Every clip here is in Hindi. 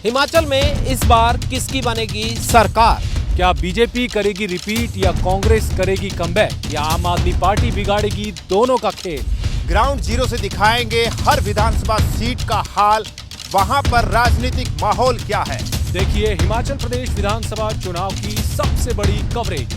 हिमाचल में इस बार किसकी बनेगी सरकार? क्या बीजेपी करेगी रिपीट या कांग्रेस करेगी कमबैक या आम आदमी पार्टी बिगाड़ेगी दोनों का खेल? ग्राउंड जीरो से दिखाएंगे हर विधानसभा सीट का हाल, वहां पर राजनीतिक माहौल क्या है। देखिए हिमाचल प्रदेश विधानसभा चुनाव की सबसे बड़ी कवरेज।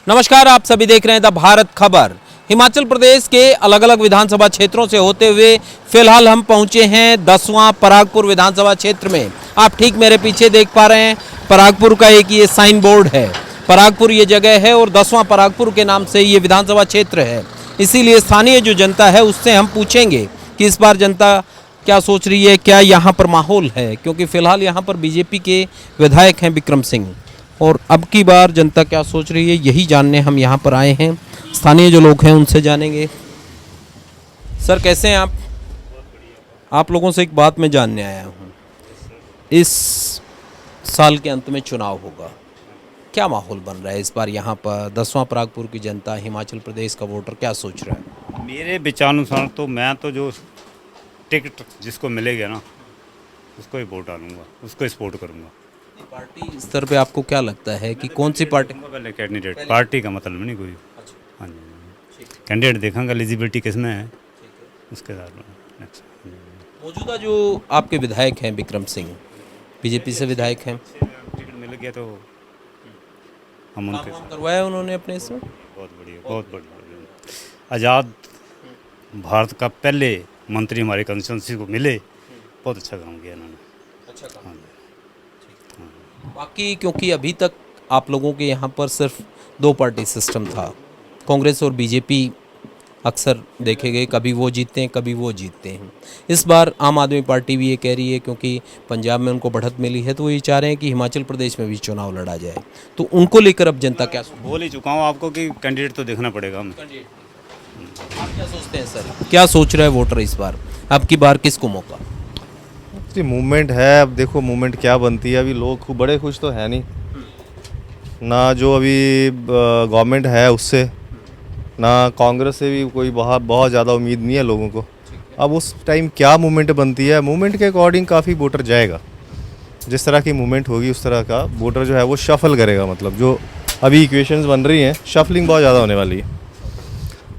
नमस्कार, आप सभी देख रहे हैं द भारत खबर। हिमाचल प्रदेश के अलग अलग विधानसभा क्षेत्रों से होते हुए फिलहाल हम पहुंचे हैं 10वां परागपुर विधानसभा क्षेत्र में। आप ठीक मेरे पीछे देख पा रहे हैं, परागपुर का एक ये साइन बोर्ड है। परागपुर ये जगह है और 10वां परागपुर के नाम से ये विधानसभा क्षेत्र है। इसीलिए स्थानीय जो जनता है उससे हम पूछेंगे कि इस बार जनता क्या सोच रही है, क्या यहाँ पर माहौल है, क्योंकि फिलहाल यहाँ पर बीजेपी के विधायक हैं विक्रम सिंह, और अब की बार जनता क्या सोच रही है यही जानने हम यहाँ पर आए हैं। स्थानीय जो लोग हैं उनसे जानेंगे। सर कैसे हैं आप लोगों से एक बात मैं जानने आया हूँ। इस साल के अंत में चुनाव होगा, क्या माहौल बन रहा है इस बार यहाँ पर? 10वां परागपुर की जनता, हिमाचल प्रदेश का वोटर क्या सोच रहा है? मेरे विचारानुसार तो मैं तो जो टिकट जिसको मिलेगा ना उसको ही वोट डालूंगा, उसको सपोर्ट करूंगा। पार्टी स्तर पे आपको क्या लगता है कि कौन सी पार्टी? पहले कैंडिडेट, पार्टी का मतलब नहीं कोई। हाँ जी, कैंडिडेट देखेंगे एलिजिबिलिटी किसमें है उसके साथ। मौजूदा जो आपके विधायक हैं विक्रम सिंह, बीजेपी से विधायक हैं, टिकट मिल गया तो हम उनके काम करवाया उन्होंने अपने इसमें। बहुत बढ़िया, बहुत बढ़िया। आज़ाद भारत का पहले मंत्री हमारे कंस्टिट्यूंसी को मिले, बहुत अच्छा काम किया इन्होंने। अच्छा काम। हाँ। बाकी क्योंकि अभी तक आप लोगों के यहाँ पर सिर्फ 2 पार्टी सिस्टम था, कांग्रेस और बीजेपी अक्सर देखे गए, कभी वो जीतते हैं कभी वो जीतते हैं। इस बार आम आदमी पार्टी भी ये कह रही है क्योंकि पंजाब में उनको बढ़त मिली है तो वो ये चाह रहे हैं कि हिमाचल प्रदेश में भी चुनाव लड़ा जाए, तो उनको लेकर अब जनता क्या बोल ही चुका हूँ आपको कि कैंडिडेट तो देखना पड़ेगा हमें। आप क्या सोचते हैं सर, क्या सोच रहा है वोटर इस बार? अब की बार किसको मौका? जी मूवमेंट है, अब देखो मूवमेंट क्या बनती है। अभी लोग खूब बड़े खुश तो है नहीं ना, जो अभी गवर्नमेंट है उससे, ना कांग्रेस से भी कोई बहुत ज़्यादा उम्मीद नहीं है लोगों को। अब उस टाइम क्या मूवमेंट बनती है, मूवमेंट के अकॉर्डिंग काफ़ी वोटर जाएगा। जिस तरह की मूवमेंट होगी उस तरह का वोटर जो है वो शफल करेगा। मतलब जो अभी इक्वेशंस बन रही हैं, शफलिंग बहुत ज़्यादा होने वाली है।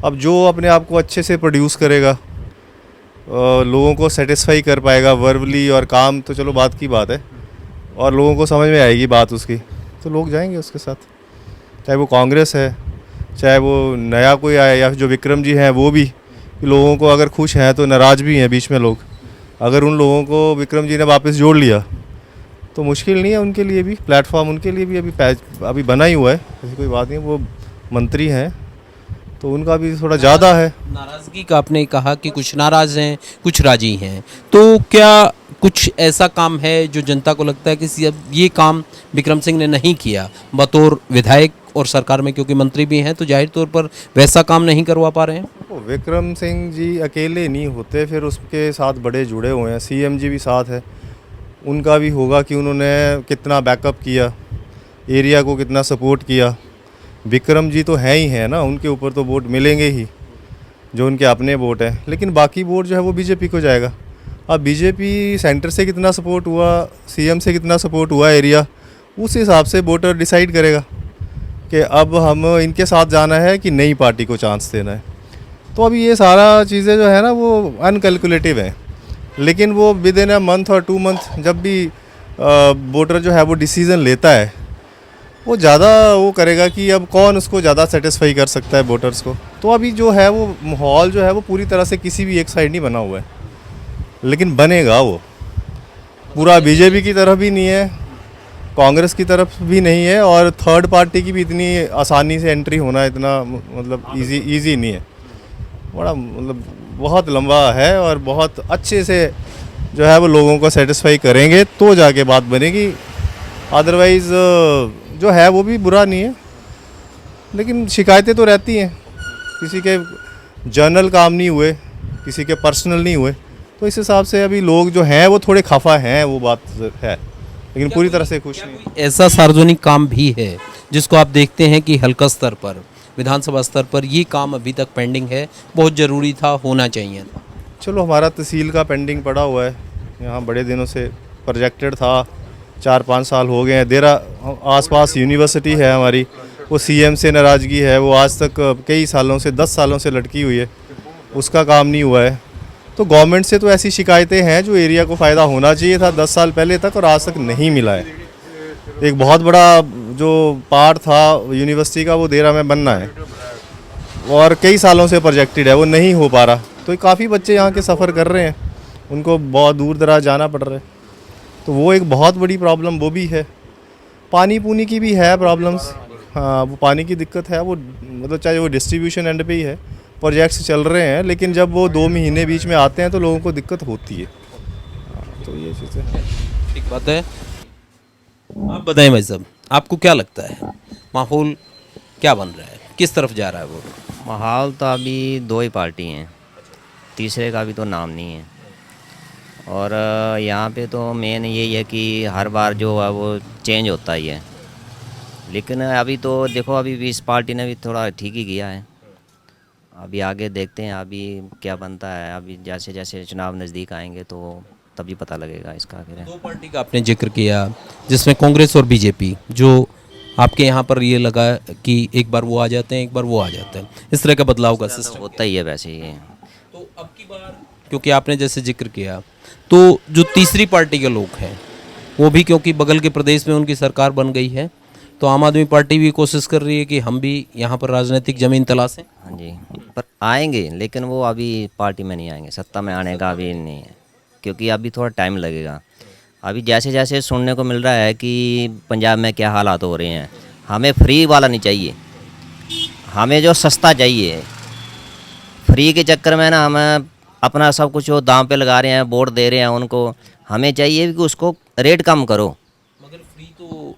अब जो अपने आप को अच्छे से प्रोड्यूस करेगा, लोगों को सेटिस्फाई कर पाएगा वर्बली और काम, तो चलो बात की बात है, और लोगों को समझ में आएगी बात उसकी, तो लोग जाएंगे उसके साथ। चाहे वो कांग्रेस है, चाहे वो नया कोई आए, या जो विक्रम जी हैं वो भी, लोगों को अगर खुश हैं तो नाराज़ भी हैं बीच में लोग। अगर उन लोगों को विक्रम जी ने वापस जोड़ लिया तो मुश्किल नहीं है उनके लिए भी, प्लेटफॉर्म उनके लिए भी अभी बना ही हुआ है, ऐसी कोई बात नहीं। वो मंत्री हैं तो उनका भी थोड़ा ज़्यादा है। नाराज़गी का आपने कहा कि कुछ नाराज़ हैं कुछ राजी हैं, तो क्या कुछ ऐसा काम है जो जनता को लगता है कि ये काम विक्रम सिंह ने नहीं किया बतौर विधायक और सरकार में, क्योंकि मंत्री भी हैं तो जाहिर तौर पर वैसा काम नहीं करवा पा रहे हैं? तो विक्रम सिंह जी अकेले नहीं होते, फिर उसके साथ बड़े जुड़े हुए हैं, सीएम जी भी साथ है। उनका भी होगा कि उन्होंने कितना बैकअप किया, एरिया को कितना सपोर्ट किया। विक्रम जी तो हैं ही हैं ना, उनके ऊपर तो वोट मिलेंगे ही, जो उनके अपने वोट हैं। लेकिन बाकी वोट जो है वो बीजेपी को जाएगा। अब बीजेपी सेंटर से कितना सपोर्ट हुआ, सीएम से कितना सपोर्ट हुआ एरिया, उस हिसाब से वोटर डिसाइड करेगा कि अब हम इनके साथ जाना है कि नई पार्टी को चांस देना है। तो अभी ये सारा चीज़ें जो है ना वो अनकैलकुलेटिव हैं, लेकिन वो विद इन अ मंथ और 2 मंथ जब भी वोटर जो है वो डिसीज़न लेता है, वो ज़्यादा वो करेगा कि अब कौन उसको ज़्यादा सेटिस्फाई कर सकता है वोटर्स को। तो अभी जो है वो माहौल जो है वो पूरी तरह से किसी भी एक साइड नहीं बना हुआ है, लेकिन बनेगा वो पूरा बीजेपी की तरफ भी नहीं है, कांग्रेस की तरफ भी नहीं है, और थर्ड पार्टी की भी इतनी आसानी से एंट्री होना इतना मतलब इजी नहीं है। बड़ा मतलब बहुत लंबा है, और बहुत अच्छे से जो है वो लोगों को सेटिस्फाई करेंगे तो जाके बात बनेगी। अदरवाइज़ जो है वो भी बुरा नहीं है, लेकिन शिकायतें तो रहती हैं, किसी के जर्नल काम नहीं हुए, किसी के पर्सनल नहीं हुए, तो इस हिसाब से अभी लोग जो हैं वो थोड़े खफा हैं, वो बात है, लेकिन पूरी तरह से खुश नहीं। ऐसा सार्वजनिक काम भी है जिसको आप देखते हैं कि हल्का स्तर पर, विधानसभा स्तर पर ये काम अभी तक पेंडिंग है, बहुत ज़रूरी था, होना चाहिए था? चलो हमारा तहसील का पेंडिंग पड़ा हुआ है, यहाँ बड़े दिनों से प्रोजेक्टेड था, 4-5 साल हो गए हैं। देरा आसपास यूनिवर्सिटी है हमारी, वो सीएम से नाराज़गी है, वो आज तक कई सालों से 10 सालों से लटकी हुई है, उसका काम नहीं हुआ है। तो गवर्नमेंट से तो ऐसी शिकायतें हैं जो एरिया को फ़ायदा होना चाहिए था 10 साल पहले तक, और आज तक नहीं मिला है। एक बहुत बड़ा जो पार्ट था यूनिवर्सिटी का वो देरा में बनना है, और कई सालों से प्रोजेक्टेड है, वो नहीं हो पा रहा। तो काफ़ी बच्चे यहाँ के सफ़र कर रहे हैं, उनको बहुत दूर दराज जाना पड़ रहा है। तो वो एक बहुत बड़ी प्रॉब्लम वो भी है। पानी पूनी की भी है प्रॉब्लम्स, हाँ वो पानी की दिक्कत है। वो मतलब चाहे वो डिस्ट्रीब्यूशन एंड पे ही है, प्रोजेक्ट्स चल रहे हैं, लेकिन जब वो 2 महीने बीच में आते हैं तो लोगों को दिक्कत होती है। तो ये चीज़ें हैं। ठीक बात है। आप बताएं भाई साहब, आपको क्या लगता है माहौल क्या बन रहा है, किस तरफ जा रहा है वो? माहौल तो अभी 2 ही पार्टी हैं, तीसरे का भी तो नाम नहीं है। और यहाँ पे तो मेन यही है कि हर बार जो है वो चेंज होता ही है। लेकिन अभी तो देखो, अभी भी इस पार्टी ने भी थोड़ा ठीक ही किया है। अभी आगे देखते हैं अभी क्या बनता है। अभी जैसे जैसे चुनाव नज़दीक आएंगे तो तभी पता लगेगा इसका आखिर। 2 पार्टी का आपने जिक्र किया, जिसमें कांग्रेस और बीजेपी, जो आपके यहाँ पर ये लगा कि एक बार वो आ जाते हैं, एक बार वो आ जाते हैं, इस तरह का बदलाव का सिस्टम होता ही है वैसे ही। तो अब की बार, क्योंकि आपने जैसे जिक्र किया, तो जो तीसरी पार्टी के लोग हैं वो भी, क्योंकि बगल के प्रदेश में उनकी सरकार बन गई है, तो आम आदमी पार्टी भी कोशिश कर रही है कि हम भी यहाँ पर राजनीतिक ज़मीन तलाशें। हाँ जी, पर आएंगे, लेकिन वो अभी पार्टी में नहीं आएंगे, सत्ता में आने का अभी नहीं है, क्योंकि अभी थोड़ा टाइम लगेगा। अभी जैसे जैसे सुनने को मिल रहा है कि पंजाब में क्या हालात हो रहे हैं। हमें फ्री वाला नहीं चाहिए, हमें जो सस्ता चाहिए। फ्री के चक्कर में ना हम अपना सब कुछ वो दाम पे लगा रहे हैं, वोट दे रहे हैं उनको। हमें चाहिए कि उसको रेट कम करो। मगर फ्री तो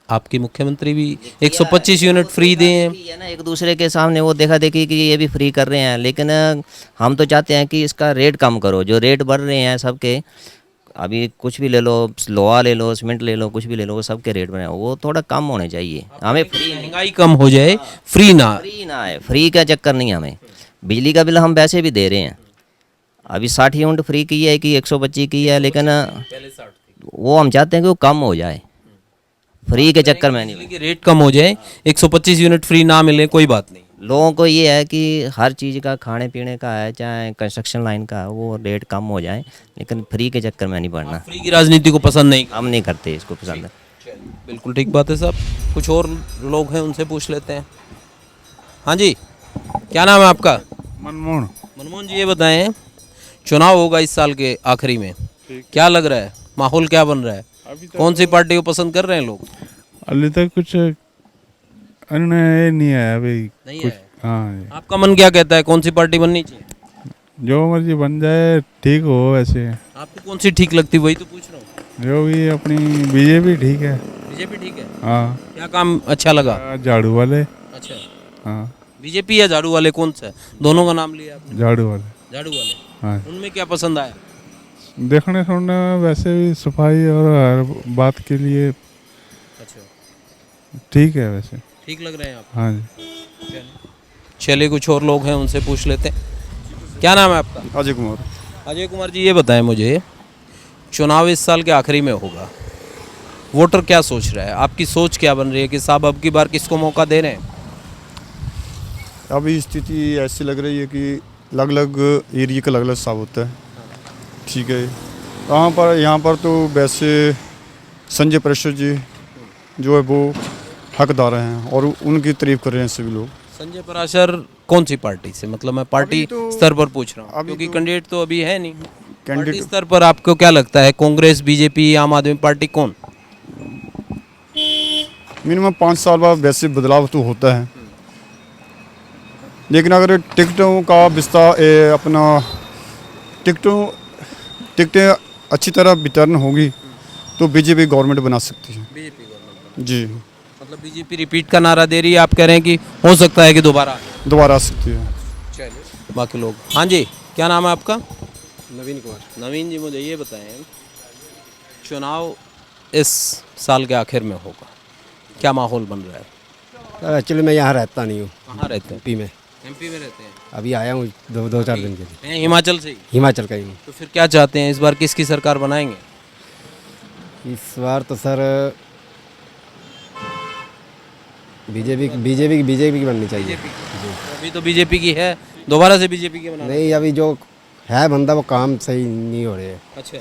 आपके मुख्यमंत्री भी 125 यूनिट फ्री दिए हैं। है ना, एक दूसरे के सामने वो देखा देखी कि ये भी फ्री कर रहे हैं, लेकिन हम तो चाहते हैं कि इसका रेट कम करो। जो रेट बढ़ रहे हैं सबके, अभी कुछ भी ले लो, लोहा ले लो, सीमेंट ले लो, कुछ भी ले लो, वो सबके रेट बने, वो थोड़ा कम होने चाहिए। हमें फ्री महंगाई कम हो जाए, फ्री ना है, फ्री का चक्कर नहीं हमें। बिजली का बिल हम वैसे भी दे रहे हैं, अभी 60 यूनिट फ्री की है कि 125 की है, लेकिन वो हम चाहते हैं कि वो कम हो जाए, फ्री के चक्कर में नहीं। बिजली के रेट कम हो जाए, 125 यूनिट फ्री ना मिले कोई बात नहीं। लोगों को ये है कि हर चीज़ का, खाने पीने का है, चाहे कंस्ट्रक्शन लाइन का है, वो रेट कम हो जाए, लेकिन फ्री के चक्कर में नहीं पड़ना। फ्री की राजनीति को पसंद नहीं। हम नहीं करते इसको पसंद। बिल्कुल ठीक बात है साहब। कुछ और लोग हैं, उनसे पूछ लेते हैं। हाँ जी, क्या नाम है आपका? मनमोहन। मनमोहन जी, ये बताएं, चुनाव होगा इस साल के आखिरी में, क्या लग रहा है, माहौल क्या बन रहा है? कौन सी पार्टी को पसंद कर रहे हैं लोग? अभी तक कुछ नहीं आया अभी नहीं कुछ। आया। हाँ, आपका मन क्या कहता है, कौन सी पार्टी बननी चाहिए? जो मर्जी बन जाए, ठीक हो। वैसे आपको कौन सी ठीक लगती, वही तो पूछ रहा हूँ। जो भी अपनी बीजेपी ठीक है। बीजेपी ठीक है। हाँ, क्या काम अच्छा लगा? झाड़ू वाले। अच्छा, हाँ, बीजेपी या झाड़ू वाले, कौन सा? दोनों का नाम लिया आपने। झाड़ू वाले। झाड़ू वाले, हाँ, उनमें क्या पसंद आया? देखने सुनने में वैसे भी सफाई और हर बात के लिए अच्छा, ठीक है, वैसे ठीक लग रहे हैं आप। हाँ जी। चलिए, कुछ और लोग हैं, उनसे पूछ लेते हैं। क्या नाम है आपका? अजय कुमार। अजय कुमार जी, ये बताएं मुझे, चुनाव इस साल के आखिरी में होगा, वोटर क्या सोच रहा है, आपकी सोच क्या बन रही है कि साहब अब की बार किसको मौका दे रहे हैं? अभी स्थिति ऐसी लग रही है कि अलग अलग एरिया का अलग अलग हिसाब होता है। ठीक है, यहाँ पर तो वैसे संजय परिषद जी जो है वो हकदार हैं और उनकी तारीफ कर रहे हैं सभी लोग। संजय पराशर कौन सी पार्टी से? मतलब मैं पार्टी स्तर पर पूछ रहा हूँ, क्योंकि कैंडिडेट तो अभी है नहीं। पार्टी स्तर पर आपको क्या लगता है, कांग्रेस, बीजेपी, आम आदमी पार्टी, कौन? मिनिमम 5 साल बाद वैसे बदलाव तो होता है, लेकिन अगर टिकटों का विस्तार अपना टिकटें अच्छी तरह वितरण होगी तो बीजेपी गवर्नमेंट बना सकती है। बीजेपी गवर्नमेंट जी, मतलब बीजेपी रिपीट का नारा दे रही है, आप कह रहे हैं कि हो सकता है कि दोबारा आ सकती है। चलिए, बाकी लोग। हाँ जी, क्या नाम है आपका? नवीन कुमार। नवीन जी, मुझे ये बताएं, चुनाव इस साल के आखिर में होगा, क्या माहौल बन रहा है? एक्चुअली मैं यहाँ रहता नहीं हूँ। कहाँ रहते हैं? यूपी में। एमपी में रहते हैं, अभी आया हूँ दो चार दिन के लिए, हैं हिमाचल से ही। हिमाचल का ही हूँ। तो फिर क्या चाहते हैं, इस बार किसकी सरकार बनाएंगे? इस बार तो सर बीजेपी की बननी चाहिए। तो अभी तो बीजेपी की है, दोबारा से बीजेपी की बना। नहीं, अभी जो है बंदा वो काम सही नहीं हो रहे हैं। अच्छा,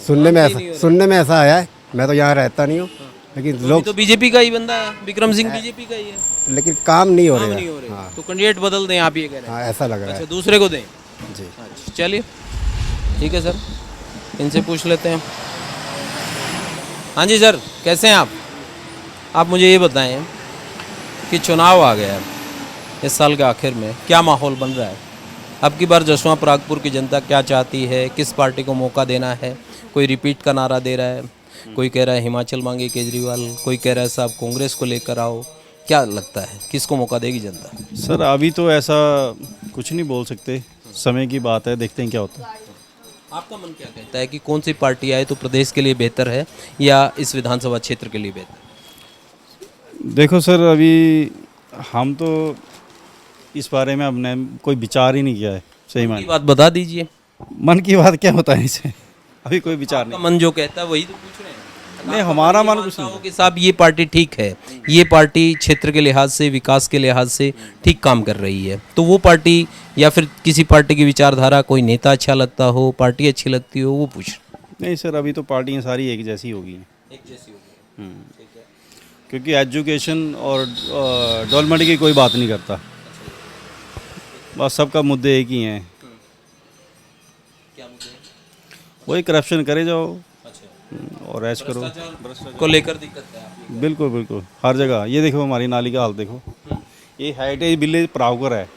सुनने में ऐसा आया है, मैं तो यहाँ रहता नहीं हूँ, लेकिन लोग लोग तो बीजेपी का ही बंदा है, विक्रम सिंह बीजेपी का ही है, लेकिन काम नहीं हो काम रहे नहीं हो हैं। रहे। हाँ तो कैंडिडेट बदल दें, आप ये कह रहे हैं? हाँ, ऐसा लग रहा अच्छा, है दूसरे को दें। जी। अच्छा, चलिए ठीक है सर, इनसे पूछ लेते हैं। हाँ जी सर, कैसे हैं आप मुझे ये बताएं कि चुनाव आ गया है इस साल के आखिर में, क्या माहौल बन रहा है? अब की बार जसवां परागपुर की जनता क्या चाहती है, किस पार्टी को मौका देना है? कोई रिपीट का नारा दे रहा है, कोई कह रहा है हिमाचल मांगे केजरीवाल, कोई कह रहा है साहब कांग्रेस को लेकर आओ। क्या लगता है किसको मौका देगी जनता? सर अभी तो ऐसा कुछ नहीं बोल सकते, समय की बात है, देखते हैं क्या होता है। आपका मन क्या कहता है कि कौन सी पार्टी आए तो प्रदेश के लिए बेहतर है या इस विधानसभा क्षेत्र के लिए बेहतर? देखो सर, अभी हम तो इस बारे में हमने कोई विचार ही नहीं किया है। सही की बात बता दीजिए। मन की बात क्या बताएं इसे, अभी कोई विचार आपका नहीं। मन जो कहता है वही तो पूछ रहे हैं। नहीं, हमारा मन कुछ नहीं। कि साहब ये पार्टी ठीक है, ये पार्टी क्षेत्र के लिहाज से, विकास के लिहाज से ठीक काम कर रही है, तो वो पार्टी या फिर किसी पार्टी की विचारधारा, कोई नेता अच्छा लगता हो, पार्टी अच्छी लगती हो, वो पूछ। नहीं सर, अभी तो पार्टियाँ सारी एक जैसी होगी, एक जैसी होगी, ठीक है। क्योंकि एजुकेशन और डेवलपमेंट की कोई बात नहीं करता, बस सबका मुद्दे एक ही हैं। क्या मुद्दे? वही करप्शन करे जाओ और ऐश करो। को लेकर दिक्कत है आपको? बिल्कुल बिल्कुल, हर जगह। ये देखो हमारी नाली का हाल देखो, ये हेरिटेज विलेज परागपुर है,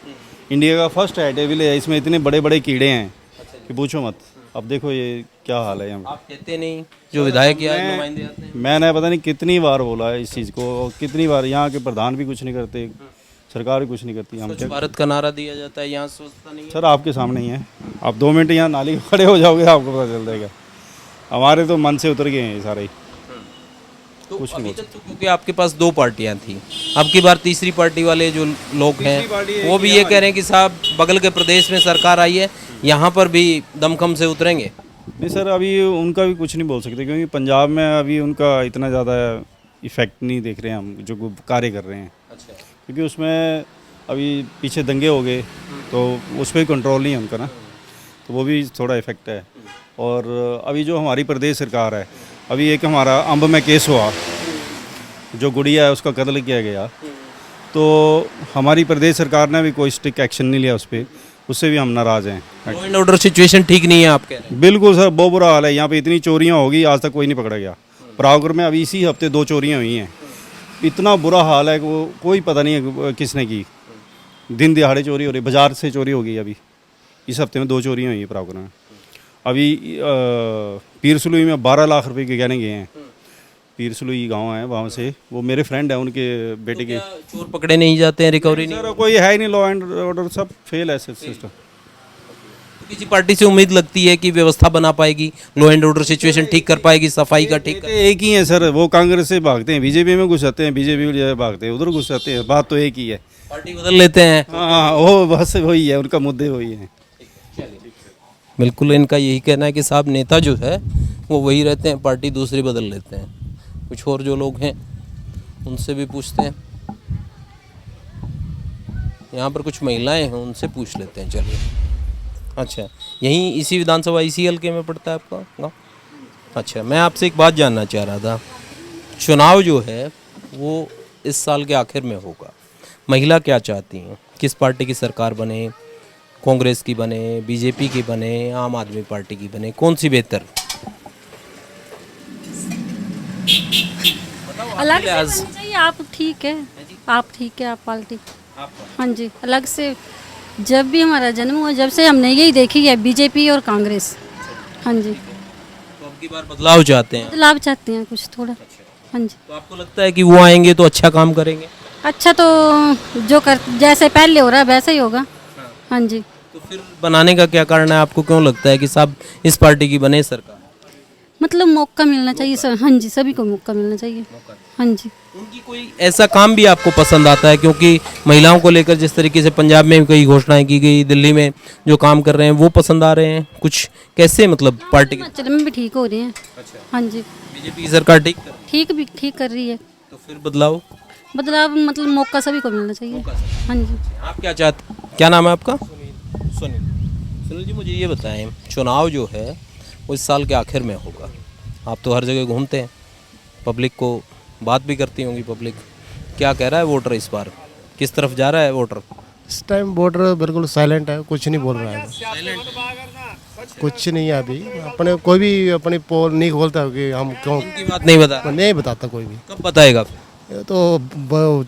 इंडिया का फर्स्ट हेरिटेज विलेज है, इसमें इतने बड़े बड़े कीड़े हैं कि पूछो मत। अब देखो ये क्या हाल है यहाँ। आप कहते नहीं, जो विधायक या नुमाइंदे आते हैं? मैंने पता नहीं कितनी बार बोला है इस चीज़ को, और कितनी बार यहाँ के प्रधान भी कुछ नहीं करते, सरकार भी कुछ नहीं करती। हम स्वच्छ भारत का नारा दिया जाता है, यहाँ स्वच्छता नहीं है। सर आपके सामने ही है, आप 2 मिनट यहाँ नाली में खड़े हो जाओगे आपको पता चल जाएगा। हमारे तो मन से उतर गए हैं ये सारे। तो अभी तक तो क्योंकि आपके पास 2 पार्टियां थी, अब की बार तीसरी पार्टी वाले जो लोग हैं वो भी ये कह रहे हैं कि साहब बगल के प्रदेश में सरकार आई है, यहाँ पर भी दमखम से उतरेंगे। नहीं सर, अभी उनका भी कुछ नहीं बोल सकते, क्योंकि पंजाब में अभी उनका इतना ज़्यादा इफेक्ट नहीं देख रहे हैं हम, जो कार्य कर रहे हैं। अच्छा। क्योंकि उसमें अभी पीछे दंगे हो गए तो उस पर कंट्रोल नहीं है उनका ना, तो वो भी थोड़ा इफेक्ट है। और अभी जो हमारी प्रदेश सरकार है, अभी एक हमारा अंब में केस हुआ, जो गुड़िया है उसका कत्ल किया गया, तो हमारी प्रदेश सरकार ने भी कोई स्ट्रिक्ट एक्शन नहीं लिया उस पर, उससे भी हम नाराज़ हैं। लॉ एंड ऑर्डर सिचुएशन ठीक नहीं है आप कह रहे हैं? बिल्कुल सर, बहुत बुरा हाल है यहाँ पे, इतनी चोरियाँ होगी, आज तक कोई नहीं पकड़ा गया। परागपुर में अभी इसी हफ्ते 2 चोरियाँ हुई हैं, इतना बुरा हाल है कि वो कोई पता नहीं है किसने की। दिन दिहाड़े चोरी हो रही, बाजार से चोरी हो गई। अभी इस हफ्ते में 2 चोरियाँ हुई हैं परागपुर में। अभी पीरसलुई में 12 लाख रुपए के गहने गए हैं। पीरसलुई गांव है, वहाँ से वो मेरे फ्रेंड हैं, उनके बेटे के। चोर पकड़े नहीं जाते हैं, रिकवरी नहीं? सर कोई है ही नहीं, लॉ एंड ऑर्डर सब फेल है सिस्टम। किसी पार्टी से उम्मीद लगती है कि व्यवस्था बना पाएगी, लॉ एंड ऑर्डर सिचुएशन ठीक कर पाएगी, सफाई का ठीक कर? एक ही है सर, वो कांग्रेस से भागते हैं, बीजेपी में घुस जाते हैं, बीजेपी में भागते हैं, उधर घुस जाते हैं, बात तो एक ही है। पार्टी बदल लेते हैं। हाँ, वो बस वही है, उनका मुद्दे वही है। बिल्कुल, इनका यही कहना है कि साहब नेता जो है वो वही रहते हैं, पार्टी दूसरी बदल लेते हैं। कुछ और जो लोग हैं उनसे भी पूछते हैं, यहाँ पर कुछ महिलाएं हैं, उनसे पूछ लेते हैं। चलिए। अच्छा, यहीं इसी विधानसभा इसी हल्के में पड़ता है आपका गाँव? अच्छा, मैं आपसे एक बात जानना चाह रहा था, चुनाव जो है वो इस साल के आखिर में होगा, महिला क्या चाहती हैं, किस पार्टी की सरकार बने, कांग्रेस की बने, बीजेपी की बने, आम आदमी पार्टी की बने, कौन सी बेहतर? अलग से होनी चाहिए। आप ठीक है, आप ठीक है, आप पार्टी। हाँ जी, अलग से। जब भी हमारा जन्म हुआ, जब से हमने यही देखी है, बीजेपी और कांग्रेस। हाँ जी। तो अब की बार बदलाव चाहते हैं? बदलाव चाहते हैं कुछ थोड़ा। हाँ जी। तो आपको लगता है कि वो आएंगे तो अच्छा काम करेंगे? अच्छा, तो जो कर जैसे पहले हो रहा है वैसा ही होगा। हाँ जी। तो फिर बनाने का क्या कारण है, आपको क्यों लगता है कि साहब इस पार्टी की बने सरकार? मतलब मौका मिलना चाहिए हाँ जी, सभी को मौका मिलना चाहिए। हाँ जी। उनकी कोई ऐसा काम भी आपको पसंद आता है? क्योंकि महिलाओं को लेकर जिस तरीके से पंजाब में कई घोषणाएं की गई, दिल्ली में जो काम कर रहे हैं वो पसंद आ रहे हैं कुछ? कैसे मतलब पार्टी के? हिमाचल में भी ठीक हो रहे हैं। हाँ जी, बीजेपी की सरकार ठीक कर रही है। तो फिर बदलाव मतलब मौका सभी को मिलना चाहिए। हाँ जी। आप क्या चाहते? क्या नाम है आपका? सुनील जी, मुझे ये बताएं, चुनाव जो है वो इस साल के आखिर में होगा। आप तो हर जगह घूमते हैं, पब्लिक को बात भी करती होंगी पब्लिक, क्या कह रहा है वोटर इस बार? किस तरफ जा रहा है वोटर? इस टाइम वोटर बिल्कुल साइलेंट है, कुछ नहीं बोल रहा है, कुछ नहीं है अभी। अपने कोई भी अपनी पोल नहीं खोलता कि हम क्यों की बात नहीं बताता कोई भी। कब बताएगा? ये तो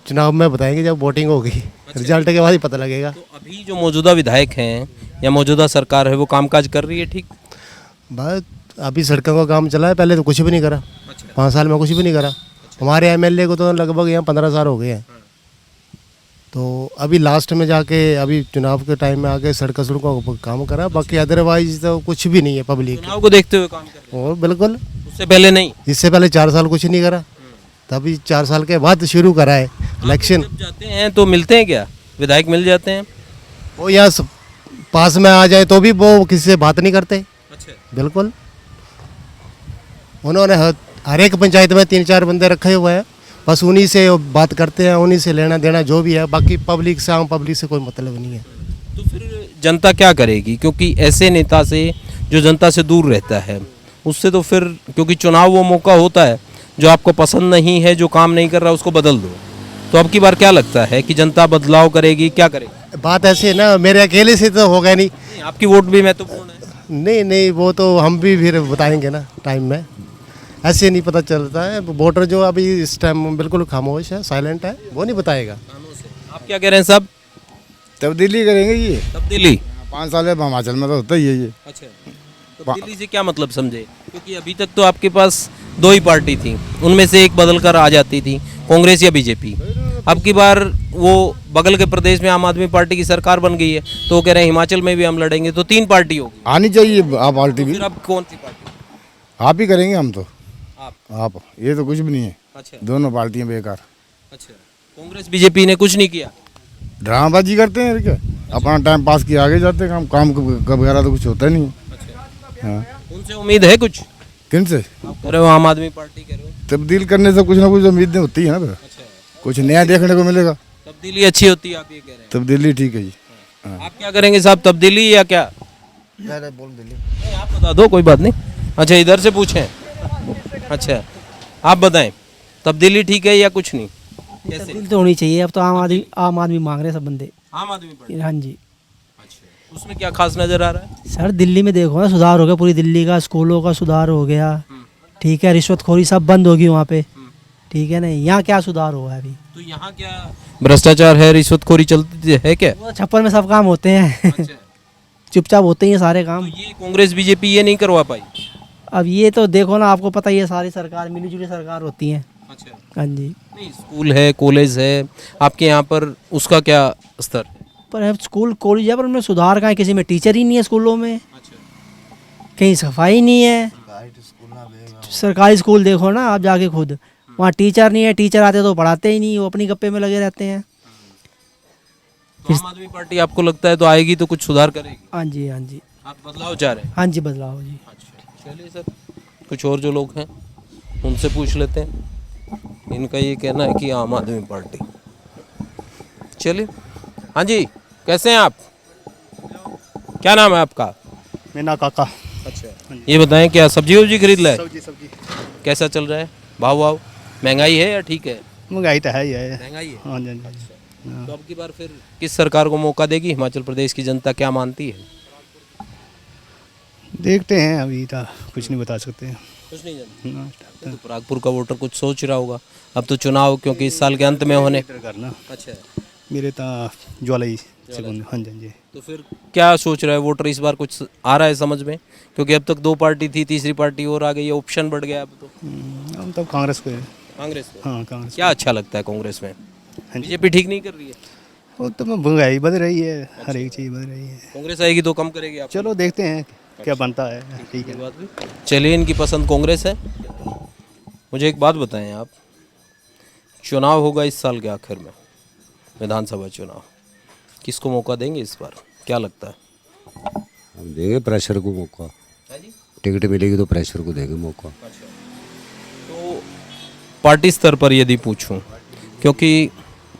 चुनाव में बताएंगे जब वोटिंग होगी। रिजल्ट के बाद ही पता लगेगा। तो अभी जो मौजूदा विधायक हैं या मौजूदा सरकार है वो कामकाज कर रही है ठीक? बस अभी सड़कों का काम चला है, पहले तो कुछ भी नहीं करा। 5 साल में कुछ भी नहीं करा। हमारे एमएलए को तो लगभग यहाँ 15 साल हो गए हैं। तो अभी लास्ट में जाके अभी चुनाव के टाइम में आके सड़कों का काम करा, बाकी अदरवाइज तो कुछ भी नहीं है। पब्लिक चुनाव को देखते हुए काम कर रहे हैं? और बिल्कुल, उससे पहले नहीं? इससे पहले 4 साल कुछ नहीं करा, तभी 4 साल के बाद शुरू करा है इलेक्शन। जब जाते हैं तो मिलते हैं क्या? विधायक मिल जाते हैं? वो यहाँ पास में आ जाए तो भी वो किसी से बात नहीं करते। अच्छा। बिल्कुल, उन्होंने हर एक पंचायत में 3-4 बंदे रखे हुए हैं, बस उन्हीं से बात करते हैं, उन्हीं से लेना देना जो भी है। बाकी पब्लिक से आम पब्लिक से कोई मतलब नहीं है। तो फिर जनता क्या करेगी? क्योंकि ऐसे नेता से जो जनता से दूर रहता है उससे तो फिर, क्योंकि चुनाव वो मौका होता है जो आपको पसंद नहीं है, जो काम नहीं कर रहा उसको बदल दो। तो अब की बार क्या लगता है कि जनता बदलाव करेगी, क्या करेगी? बात ऐसी है ना, मेरे अकेले से तो होगा नहीं। आपकी वोट भी महत्वपूर्ण है। नहीं, वो तो हम भी फिर बताएंगे ना टाइम में, ऐसे नहीं पता चलता है। वोटर जो अभी इस टाइम बिल्कुल खामोश है, साइलेंट है, वो नहीं बताएगा। आप क्या कह रहे हैं साहब? तब्दीली करेंगे ये। तब्दीली 5 साल है हिमाचल में तो होता ही है ये। अच्छा, तब्दीली से क्या मतलब समझे? क्योंकि अभी तक तो आपके पास 2 ही पार्टी थी, उनमें से एक बदल कर आ जाती थी, कांग्रेस या बीजेपी। अब की बार वो बगल के प्रदेश में आम आदमी पार्टी की सरकार बन गई है, तो वो कह रहे हैं हिमाचल में भी हम लड़ेंगे, तो 3 पार्टी होगी। आनी चाहिए आप पार्टी भी। फिर अब कौन सी पार्टी? आप ही करेंगे हम तो। आप ये तो कुछ भी नहीं है। अच्छा। दोनों पार्टियां बेकार। अच्छा, कांग्रेस बीजेपी ने कुछ नहीं किया, ड्रामाबाजी करते हैं क्या, अपना टाइम पास किया आगे जाते हैं। काम वगैरह तो कुछ होता नहीं है। अच्छा। हाँ। उनसे उम्मीद है कुछ? किन से? आप कह रहे हो आम आदमी पार्टी कह रहे हो। तब्दील करने से कुछ ना कुछ उम्मीदें होती है ना। अच्छा, कुछ नया देखने को मिलेगा। तब्दीली अच्छी होती है, आप ये कह रहे हैं? तब्दीली ठीक है जी। आप क्या करेंगे साहब, तब्दीली या क्या? बोल दिल्ली। नहीं, आप बता दो, कोई बात नहीं। अच्छा, इधर से पूछें। अच्छा, आप बताएं, तब्दीली ठीक है या कुछ नहीं? कैसे? तब्दीली तो होनी चाहिए। अब तो आम आदमी मांग रहे हैं सब बंदे। आम आदमी पार्टी? हाँ जी। अच्छा, उसमें क्या खास नजर आ रहा है? सर दिल्ली में देखो ना, सुधार हो गया पूरी दिल्ली का, स्कूलों का सुधार हो गया, ठीक है, रिश्वतखोरी सब बंद होगी वहाँ पे, ठीक है ना। यहाँ क्या सुधार हुआ है अभी? तो यहाँ क्या भ्रष्टाचार है, रिश्वतखोरी चलती है क्या? वो छप्पर में सब काम होते हैं। अच्छा। चुपचाप होते ही हैं सारे काम। तो ये कांग्रेस बीजेपी ये नहीं करवा पाई? अब ये तो देखो ना, आपको पता ही है, सारी सरकार मिली जुली सरकार होती है। अच्छा। हाँ जी। नहीं, स्कूल है, कॉलेज है आपके यहाँ पर, उसका क्या स्तर? पर अब स्कूल कॉलेज है, पर उनमें सुधार कहाँ है? किसी में टीचर ही नहीं है स्कूलों में। अच्छा। कहीं सफाई नहीं है। सरकारी स्कूल देखो ना आप जाके खुद, वहाँ टीचर नहीं है, टीचर आते तो पढ़ाते ही नहीं, वो अपनी गप्पे में लगे रहते हैं। तो आम आदमी पार्टी आपको लगता है तो आएगी तो कुछ सुधार करेगी? हाँ जी, हाँ जी। आप बदलाव चाह रहे हैं? हाँ जी, बदलाव जी। अच्छा, चलिए सर, कुछ और जो लोग हैं उनसे पूछ लेते हैं। इनका ये कहना है कि आम आदमी पार्टी। चलिए, हाँ जी, कैसे हैं आप? क्या नाम है आपका? मेरा काका। अच्छा, ये बताएं, क्या सब्जी वब्जी खरीद लाए? सब्जी कैसा चल रहा है भाव? महंगाई है या ठीक है? महंगाई तो है ही है। महंगाई है। हाँ जी। तो अब की बार फिर किस सरकार को मौका देगी हिमाचल प्रदेश की जनता, क्या मानती है? देखते हैं, अभी तो कुछ नहीं बता सकते हैं। कुछ नहीं जानते? तो परागपुर का वोटर कुछ सोच रहा होगा, अब तो चुनाव क्योंकि इस साल के अंत में होने। करना अच्छा, मेरे तो ज्वालाई से। हाँ जी। तो फिर क्या सोच रहा है वोटर इस बार, कुछ आ रहा है समझ में? क्योंकि अब तक 2 पार्टी थी, तीसरी पार्टी और आ गई है, ऑप्शन बढ़ गया अब तो। हम तो कांग्रेस को। कांग्रेस को? हाँ, कांग्रेस। क्या अच्छा लगता है कांग्रेस में? बीजेपी ठीक नहीं कर रही है? वो तो महंगाई बढ़ रही है, हर एक चीज़ बढ़ रही है। कांग्रेस आएगी तो कम करेगी आप? चलो देखते हैं क्या बनता है, ठीक है। चलिए, इनकी पसंद कांग्रेस है। मुझे एक बात बताएं आप, चुनाव होगा इस साल के आखिर में, विधानसभा चुनाव, किसको मौका देंगे इस बार, क्या लगता है? हम देंगे प्रेशर को मौका, टिकट मिलेगी तो प्रेशर को देंगे मौका। तो पार्टी स्तर पर यदि पूछूं, क्योंकि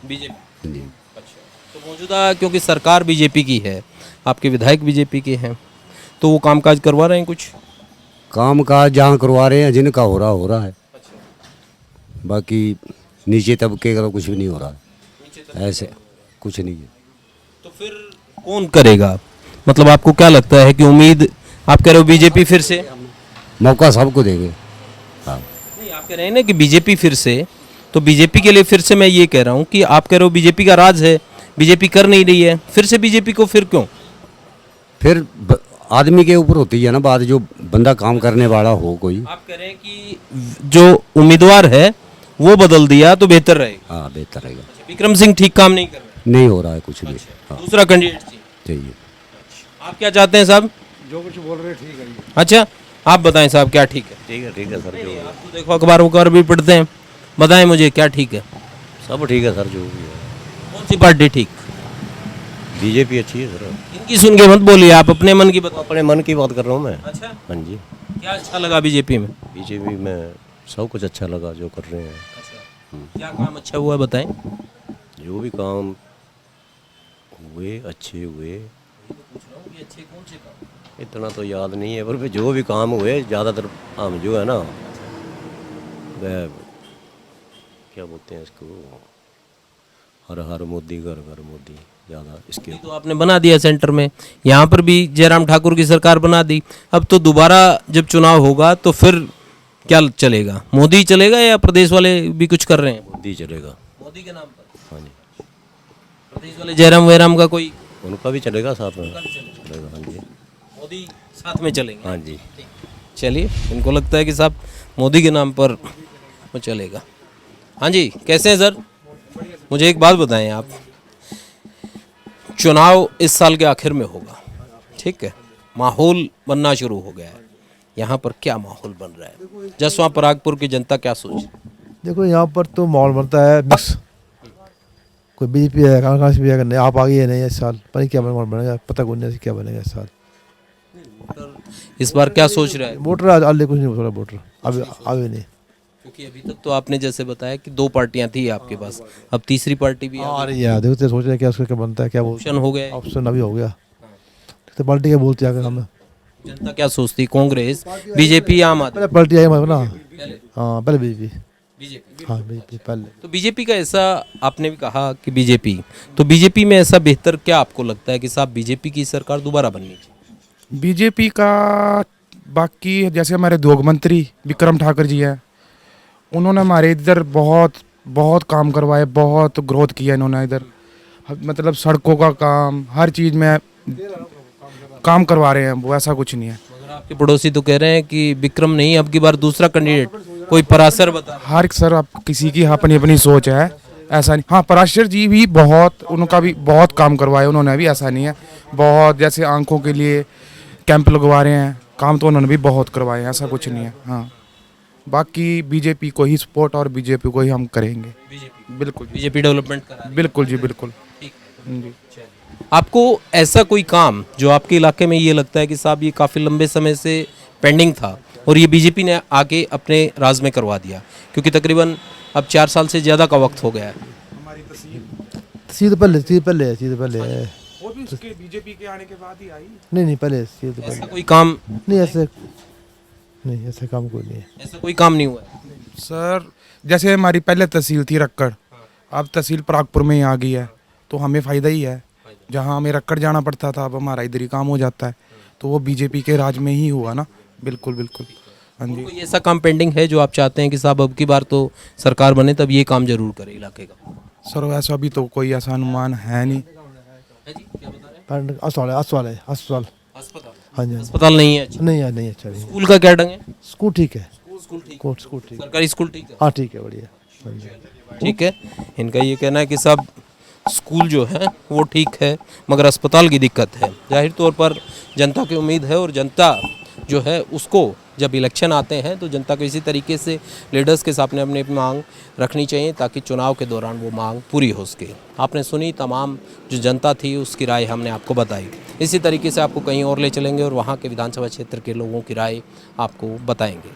बीजेपी, तो मौजूदा क्योंकि सरकार बीजेपी की है, आपके विधायक बीजेपी के हैं, तो वो कामकाज करवा रहे हैं कुछ? काम काज जहाँ करवा रहे हैं, जिनका हो रहा है, बाकी नीचे तबके का तो कुछ भी नहीं हो रहा है, ऐसे कुछ नहीं है। तो फिर कौन करेगा? मतलब आपको क्या लगता है कि उम्मीद, आप कह रहे हो बीजेपी फिर से? मौका सबको देंगे। हाँ, नहीं, आप कह रहे हैं ना कि बीजेपी फिर से, तो बीजेपी के लिए फिर से मैं ये कह रहा हूँ कि आप कह रहे हो बीजेपी का राज है, बीजेपी कर नहीं रही है, फिर से बीजेपी को फिर क्यों? फिर आदमी के ऊपर होती है ना बात, जो बंदा काम करने वाला हो कोई। आप कह रहे हैं कि जो उम्मीदवार है वो बदल दिया तो बेहतर रहेगा। हाँ, बेहतर रहेगा। विक्रम सिंह ठीक काम नहीं कर रहे? नहीं हो रहा है कुछ भी। हाँ, दूसरा कैंडिडेट चाहिए। आप क्या चाहते हैं साहब? जो कुछ बोल रहे ठीक है। अच्छा, आप बताएं साहब, क्या ठीक है? ठीक है सर। जो आप तो देखो अखबार भी पढ़ते हैं, बताएं मुझे क्या ठीक है? सब ठीक है सर, जो भी है। कौन सी पार्टी ठीक? बीजेपी अच्छी है सर। इनकी सुन के मत बोलिए, आप अपने मन की बात। अपने मन की बात कर रहा हूँ मैं। अच्छा, हाँ जी। क्या अच्छा लगा बीजेपी में? बीजेपी में सब कुछ अच्छा लगा जो कर रहे हैं। क्या काम अच्छा हुआ बताएं? जो भी काम हुए अच्छे हुए, इतना तो याद नहीं है, पर जो भी काम हुए ज़्यादातर हम जो है ना, वह क्या बोलते हैं इसको, हर हर मोदी, घर घर मोदी, ज़्यादा इसके। तो आपने बना दिया सेंटर में, यहाँ पर भी जयराम ठाकुर की सरकार बना दी, अब तो दोबारा जब चुनाव होगा तो फिर क्या चलेगा? मोदी चलेगा या प्रदेश वाले भी कुछ कर रहे हैं? मोदी चलेगा। मोदी के नाम पर? हाँ जी। प्रदेश वाले जयराम वैराम का कोई? उनका भी चलेगा, साथ में चलेगा। हाँ जी, मोदी साथ में चलेंगे। हाँ जी। चलिए, इनको लगता है कि साहब मोदी के नाम पर वो चलेगा। हाँ जी, कैसे हैं सर? मुझे एक बात बताएं आप, चुनाव इस साल के आखिर में होगा, ठीक है, माहौल बनना शुरू हो गया है, यहाँ पर क्या माहौल बन रहा है? जसवां परागपुर की जनता क्या सोच रही है? देखो, यहाँ पर तो माहौल बनता है मिक्स, कोई बीजेपी है, कांग्रेस भी है, नहीं आप आ गई है नहीं इस साल, पता क्या माहौल बनेगा, पता को नहीं क्या बनेगा इस साल। इस बार क्या सोच रहा है वोटर? अल्ले कुछ नहीं बोल रहा वोटर, अभी नहीं, क्योंकि अभी तक तो आपने जैसे बताया कि 2 पार्टियां थी आपके पास, अब तीसरी पार्टी भी आ रही है। देखते सोच रहे क्या उसका क्या बनता है, क्या ऑप्शन हो गया? ऑप्शन अभी हो गया, तो पार्टी क्या बोलती है हमें, जनता क्या सोचती, कांग्रेस, बीजेपी, आम आदमी? पहले पार्टी आई ना, हाँ पहले बीजेपी, हाँ बीजेपी पहले। तो बीजेपी का ऐसा, आपने भी कहा कि बीजेपी, तो बीजेपी में ऐसा बेहतर क्या आपको लगता है कि साहब बीजेपी की सरकार दोबारा बननी चाहिए? बीजेपी का बाकी जैसे हमारे 2 मंत्री विक्रम ठाकुर जी हैं, उन्होंने हमारे इधर बहुत काम करवाए, बहुत ग्रोथ किया इन्होंने इधर, मतलब सड़कों का काम, हर चीज़ में काम करवा रहे हैं, वो ऐसा कुछ नहीं है। आपके पड़ोसी तो कह रहे हैं कि विक्रम नहीं, अब की बार दूसरा कैंडिडेट कोई पराशर बता। हर सर आप किसी की अपनी अपनी सोच है, ऐसा नहीं। हाँ, पराशर जी भी बहुत, उनका भी बहुत काम करवाए उन्होंने भी, ऐसा नहीं है, बहुत, जैसे आंखों के लिए कैंप लगवा रहे हैं, काम तो उन्होंने भी बहुत करवाए हैं, ऐसा कुछ नहीं है। हाँ, बाकी बीजेपी को ही सपोर्ट और बीजेपी को ही हम करेंगे। बिल्कुल, बीजेपी डेवलपमेंट करा, बिल्कुल जी, बिल्कुल जी। आपको ऐसा कोई काम जो आपके इलाके में ये लगता है कि साहब ये काफ़ी लंबे समय से पेंडिंग था और ये बीजेपी ने आके अपने राज में करवा दिया, क्योंकि तकरीबन अब 4 साल से ज़्यादा का वक्त हो गया है? तहसील पहले है, वो भी उसके बीजेपी के आने के बाद ही आई। नहीं पहले ऐसा कोई काम नहीं, ऐसा काम कोई नहीं है, ऐसा कोई काम नहीं हुआ है सर। जैसे हमारी पहले तहसील थी रक्कड़, अब तहसील परागपुर में ही आ गई है, तो हमें फ़ायदा ही है। जहाँ हमें रक्कड़ जाना पड़ता था, अब हमारा इधर ही काम हो जाता है, तो वो बीजेपी के राज में ही हुआ ना। बिल्कुल बिल्कुल। हाँ जी। कोई ऐसा काम पेंडिंग है जो आप चाहते हैं कि साहब अब की बार तो सरकार बने तब ये काम जरूर करे इलाके का? सर वैसा अभी तो कोई ऐसा अनुमान है नहीं। अस्पताल, हाँ जी, अस्पताल नहीं है? नहीं है, नहीं अच्छा नहीं। स्कूल का क्या ढंग है? स्कूल ठीक है, स्कूल ठीक, सरकारी स्कूल ठीक है? हाँ ठीक है, बढ़िया, ठीक है। इनका ये कहना है कि सब स्कूल जो है वो ठीक है, मगर अस्पताल की दिक्कत है। जाहिर तौर पर जनता की उम्मीद है और जनता जो है उसको जब इलेक्शन आते हैं तो जनता को इसी तरीके से लीडर्स के सामने अपनी मांग रखनी चाहिए ताकि चुनाव के दौरान वो मांग पूरी हो सके। आपने सुनी तमाम जो जनता थी उसकी राय हमने आपको बताई। इसी तरीके से आपको कहीं और ले चलेंगे और वहाँ के विधानसभा क्षेत्र के लोगों की राय आपको बताएंगे।